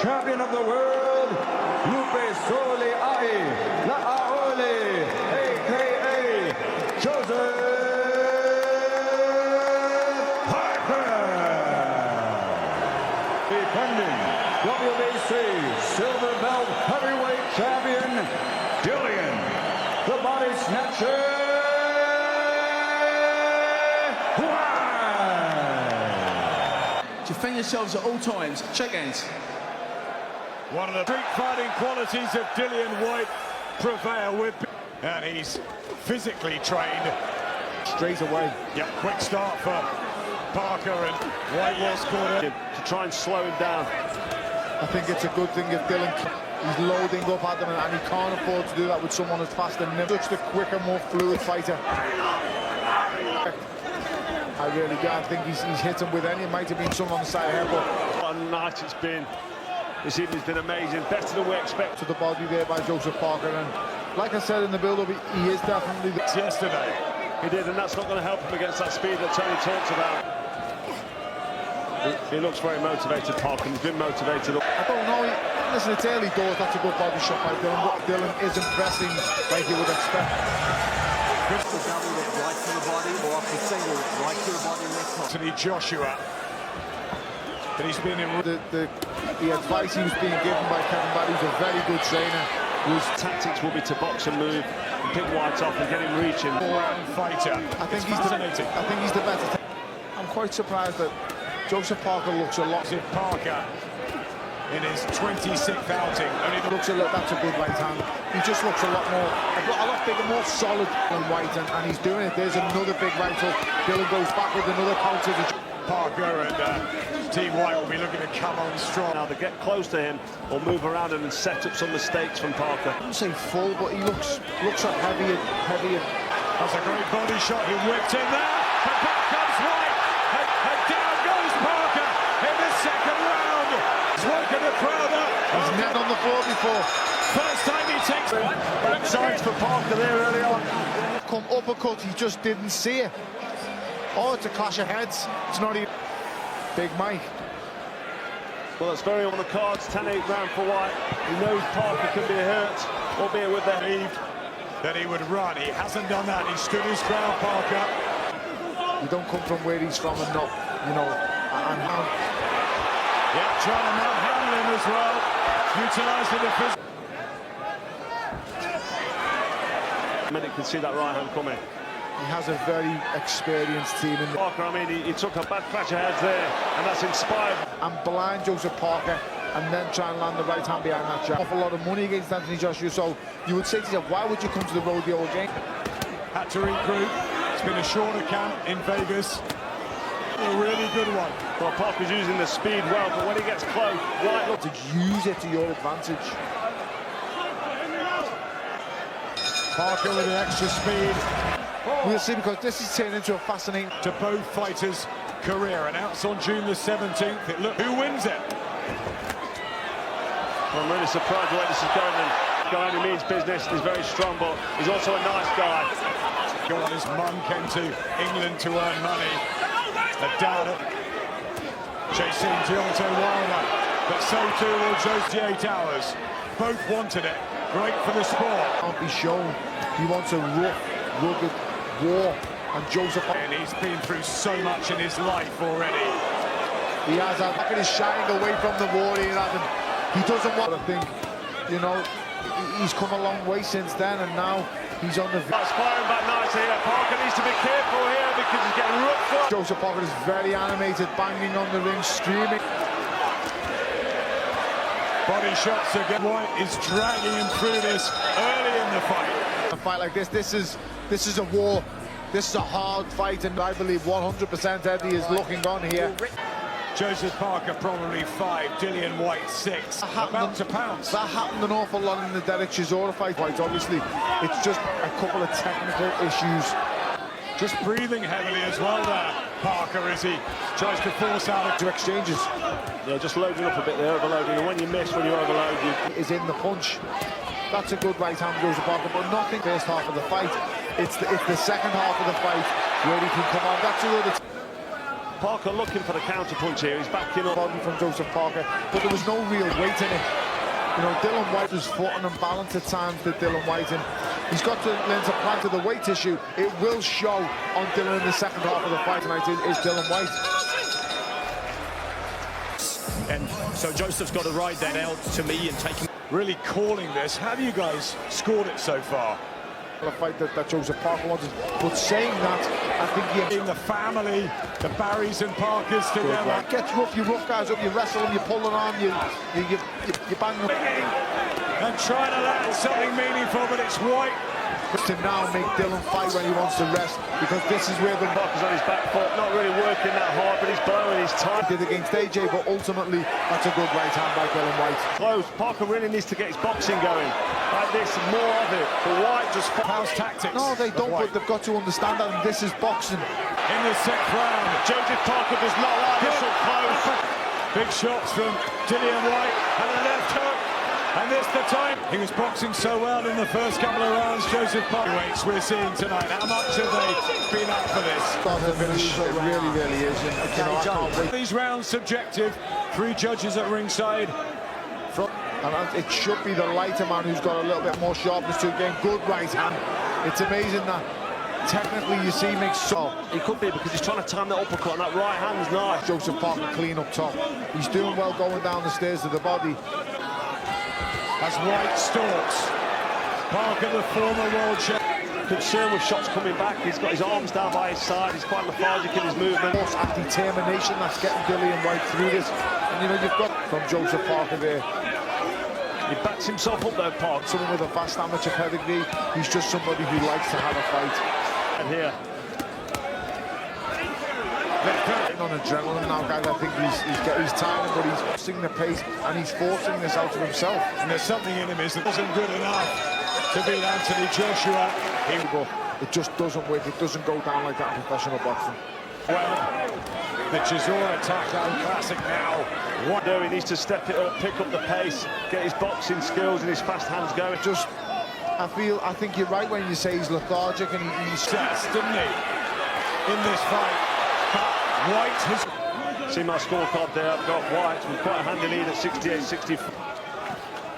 champion of the world, Lupe Soli Ai La'aole, a.k.a. Joseph Parker. Defending WBC Silver Belt Heavyweight Champion, Dillian, the Body Snatcher. Defend yourselves at all times. Shake hands. One of the street fighting qualities of Dillian Whyte prevail with, and he's physically trained. Straight away. Yeah, quick start for Parker, and Whyte was caught in To try and slow him down. I think it's a good thing if Dillian, he's loading up at them, and he can't afford to do that with someone as fast and nimble. Such the quicker, more fluid fighter. I really can't think he's hit him with any. It might have been someone on the side of the head, but What a night it's been. This evening's been amazing, better than we expected. to the body there by Joseph Parker, and like I said in the build-up, he is definitely the... yesterday. He did, and that's not going to help him against that speed that Tony talks about. He looks very motivated, Parker, and he's been motivated. I don't know, listen, it's early doors, that's a good body shot by Dillian, but Dillian isn't pressing like you would expect. Crystal double right to the body, or off the single right to the body left top. Anthony Joshua, but he's been in The advice he was being given by Kevin Barry, who's a very good trainer, was Tactics will be to box and move, and pick Whyte off and get him reaching. all-round fighter. I think It's fascinating. I think he's the better. I'm quite surprised that Joseph Parker looks a lot. Joseph Parker in his 26th outing. Only the Looks a lot. That's a good right hand. He just looks a lot bigger, more solid than Whyte, and he's doing it. There's another big right hook. Dylan goes back with another counter. Parker and T. Whyte will be looking to come on strong. Now, to get close to him or move around him and set up some mistakes from Parker. I wouldn't say full, but he looks like heavier. That's a great body shot. He whipped in there. And back comes Whyte. And down goes Parker in the second round. He's woken the crowd up. He's net on the floor before. First time he takes it. Back signs for Parker there early on. Come uppercut, he just didn't see it. Oh, it's a clash of heads. It's not even Big Mike. Well, that's very on the cards. 10-8 round for Whyte. He knows Parker can be hurt, albeit with that. Believed that he would run. He hasn't done that. He stood his ground, Parker. You don't come from where he's from and not, you know, and how. Yeah, trying to manhandle him as well. Utilising the physical. Minute can see that right hand coming. He has a very experienced team in the... Parker, I mean, he took a bad clash of heads there, and that's inspired. And blind Joseph Parker, and then try and land the right hand behind that jab. Off a lot of money against Anthony Joshua, so you would say to yourself, why would you come to the rodeo again? Had to regroup. It's been a shorter camp in Vegas. A really good one. Well, Parker's using the speed well, but when he gets close, Whyte looks... To use it to your advantage. Parker with an extra speed. We'll see, because this is turning into a fascinating... To both fighters' career. Announced on June the 17th. Who wins it? I'm really surprised the way this is going. And guy only means business. He's very strong, but he's also a nice guy. His mum came to England to earn money. Her dad chasing Deontay Wilder, but so too will Josie 8 hours. Both wanted it. Great for the sport. Can't be shown. He wants a rough, rugged war, and Joseph... And he's been through so much in his life already. He has that. Look at his shying away from the war. He doesn't want... I think, you know, he's come a long way since then, and now he's on the... That's firing back nicely here. Parker needs to be careful here because he's getting roughed up. Joseph Parker is very animated, banging on the ring, screaming. Body shots again. Whyte is dragging him through this early in the fight. A fight like this is a war. This is a hard fight, and I believe 100% Eddie is looking on here. Joseph Parker probably 5, Dillian Whyte 6. About to pounce. That happened an awful lot in the Derek Chisora fight. Quite obviously, it's just a couple of technical issues. Just breathing heavily as well there, Parker, as he tries to force out to exchanges. Yeah, just loading up a bit there, overloading. And when you miss, when you overload, is in the punch. That's a good right hand, Joseph Parker, but nothing first half of the fight. It's the second half of the fight where he can come on. That's the other. Parker looking for the counter punch here. He's backing up. Body from Joseph Parker, but there was no real weight in it. You know, Dillian Whyte was footing and balance at times to Dillian Whyte, and he's got to learn to plan to the weight issue. It will show on Dillian in the second half of the fight tonight. Is Dillian Whyte. And so Joseph's got to ride that out to me and take him. Really calling this. How have you guys scored it so far? The fight that Joseph Parker wanted, but saying that, I think In the family, the Barrys and Parkers together. it gets rough. You rough guys up, you wrestle them, you pull them on, you bang them. And trying to land something meaningful, but it's Whyte. To now make Dillian fight when he wants to rest, because this is where the Parker's on his back foot, not really working that hard, but he's blowing his time. did against AJ, but ultimately that's a good right hand by Dillian Whyte. Close. Parker really needs to get his boxing going. Like this, more of it. But Whyte just... How's tactics? No, they don't, but they've got to understand that, and this is boxing. In the sixth round. Joseph Parker does not like this up close. Big shots from Dillian Whyte and a left hook. And this the time. He was boxing so well in the first couple of rounds. Joseph Parker weights we're seeing tonight. How much have they been up for this? It really is. And, you know, I can't wait. These rounds subjective. 3 judges at ringside. And it should be the lighter man who's got a little bit more sharpness to again. Good right hand. It's amazing that technically you see makes so. He could be, because he's trying to time that uppercut, and that right hand's nice. Joseph Parker clean up top. He's doing well going down the stairs to the body. As Whyte stalks. Parker, the former world champion. Concerned with shots coming back. He's got his arms down by his side. He's quite lethargic in his movement. Force and determination that's getting Dillian Whyte through this. And you know, you've got from Joseph Parker there. He backs himself up there, Parker. Someone with a vast amateur pedigree. He's just somebody who likes to have a fight. And here. On adrenaline now, guys. I think he's tired, but he's forcing the pace and he's forcing this out of himself. And there's something in him that wasn't good enough to beat Anthony Joshua. It just doesn't work. It doesn't go down like that in professional boxing. Well, the Chisora takedown classic now. What he needs to step it up, pick up the pace, get his boxing skills and his fast hands going. I think you're right when you say he's lethargic and he's Test, didn't he? In this fight. Whyte has... See my scorecard there. I've got Whyte with quite a handy lead at 68-64.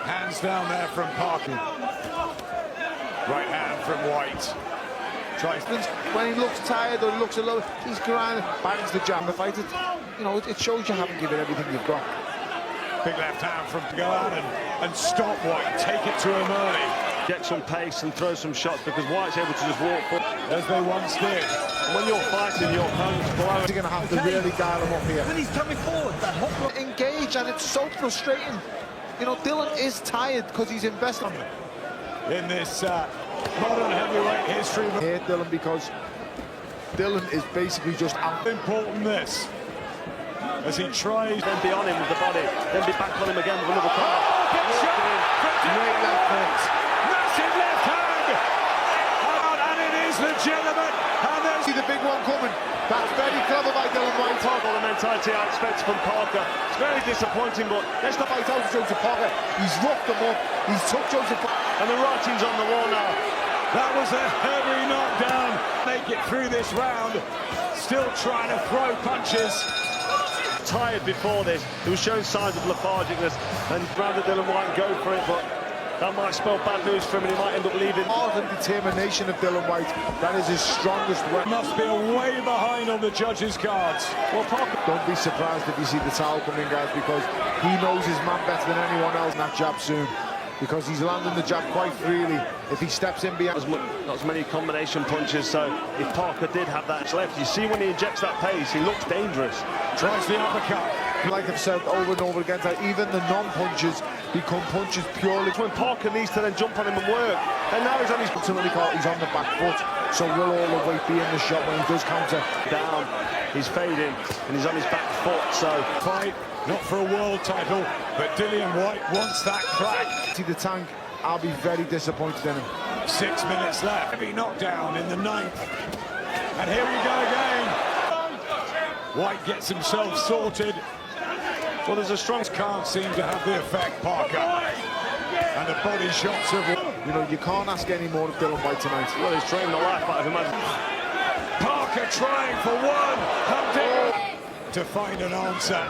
Hands down there from Parker. Right hand from Whyte. Tries to... When he looks tired or he looks a little, he's grinding, bangs the jam. The fight, you know, it shows you haven't given everything you've got. Big left hand from go out and stop Whyte. Take it to him early. Get some pace and throw some shots, because Whyte's able to just walk up. As they once did. When you're fighting, your opponent's blowing. You're going to have to really dial him up here. When he's coming forward, that hot block. Engage, and it's so frustrating. You know, Dillian is tired because he's invested In this modern heavyweight history. Here, Dillian, because Dillian is basically just out. Important this. As he tries... Then be on him with the body, then be back on him again with another card. Big shot from Great left foot. Massive left hand! And it is legitimate. And there's See the big one coming. That's very clever by Dillian Whyte. All the mentality I expect from Parker. It's very disappointing, but Let's not fight out to Joseph Parker. He's roughed him up. He's took Joseph Parker. and the writing's on the wall now. That was a heavy knockdown. Make it through this round. Still trying to throw punches. Tired before this. He was showing signs of lethargicness, and rather Dillian Whyte go for it, but that might spell bad news for him, and he might end up leaving. Art and determination of Dillian Whyte, that is his strongest weapon. Must be way behind on the judges' cards. Well, Parker, Don't be surprised if you see the towel coming, guys, because he knows his man better than anyone else in that jab soon. Because he's landing the jab quite freely. If he steps in behind... not as many combination punches, so if Parker did have that left, you see when he injects that pace, he looks dangerous. Tries the uppercut. Like I've said over and over again, that even the non-punches become punches purely... When Parker needs to then jump on him and work, and now he's on his... Ultimately, he's on the back foot, so will all the weight be in the shot when he does counter? Down, he's fading, and he's on his back foot, so... Fight, not for a world title, but Dillian Whyte wants that crack. See the tank, I'll be very disappointed in him. 6 minutes left. Heavy knockdown in the 9th. And here we go again. Whyte gets himself sorted. Well, there's a strong... Can't seem to have the effect, Parker. And the body shots of... You know, you can't ask any more of Dillian Whyte tonight. Well, he's trained the life out of him. Parker trying for one. Hunting. to find an answer.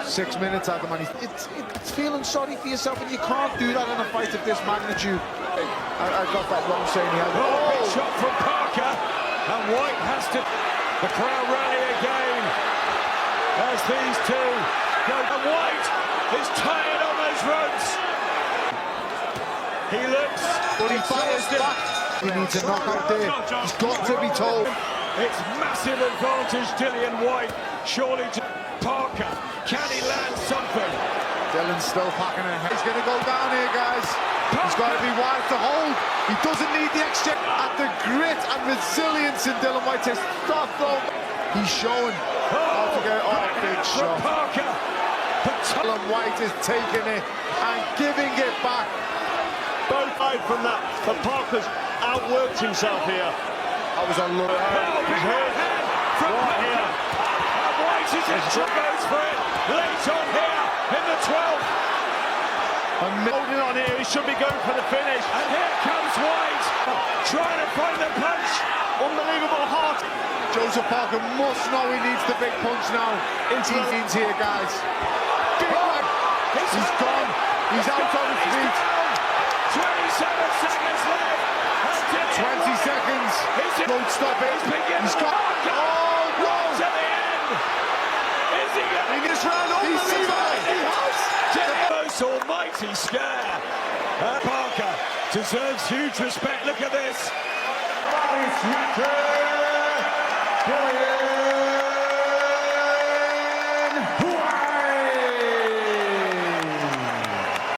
6 minutes, Adam, and it's feeling sorry for yourself, and you can't do that in a fight of this magnitude. I got that wrong saying he had. Big shot from Parker, and Whyte has to. The crowd rally again as these two go. And Whyte is tired on those ropes. He looks, But he fires back. He needs a knockout there. He's got to be told. It's massive advantage, Dillian Whyte. Surely to Parker. Can he land something? Dillian's still packing ahead. He's going to go down here, guys. He's got to be wide to hold. He doesn't need the exchange. At the grit and resilience in Dillian Whyte to start though. He's showing how to get off. Big shot. Parker. Dillian Whyte is taking it and giving it back. Both side from that, but Parker's outworked himself here. That was a look. Big right hand from Right here. And Whyte is in goes for it. Late on here in the 12th. Holding on here, he should be going for the finish. And here comes Whyte, trying to find the punch. Unbelievable heart. Joseph Parker must know he needs the big punch now. He's here, guys. Big one. He's gone. He's out on his feet. 27 seconds left. 20 seconds. Don't stop it. He's got. Oh, no. To the end. Is he going He just ran over He's the line. He has. the most almighty scare? Parker deserves huge respect. Look at this. Body Snatcher, Dillian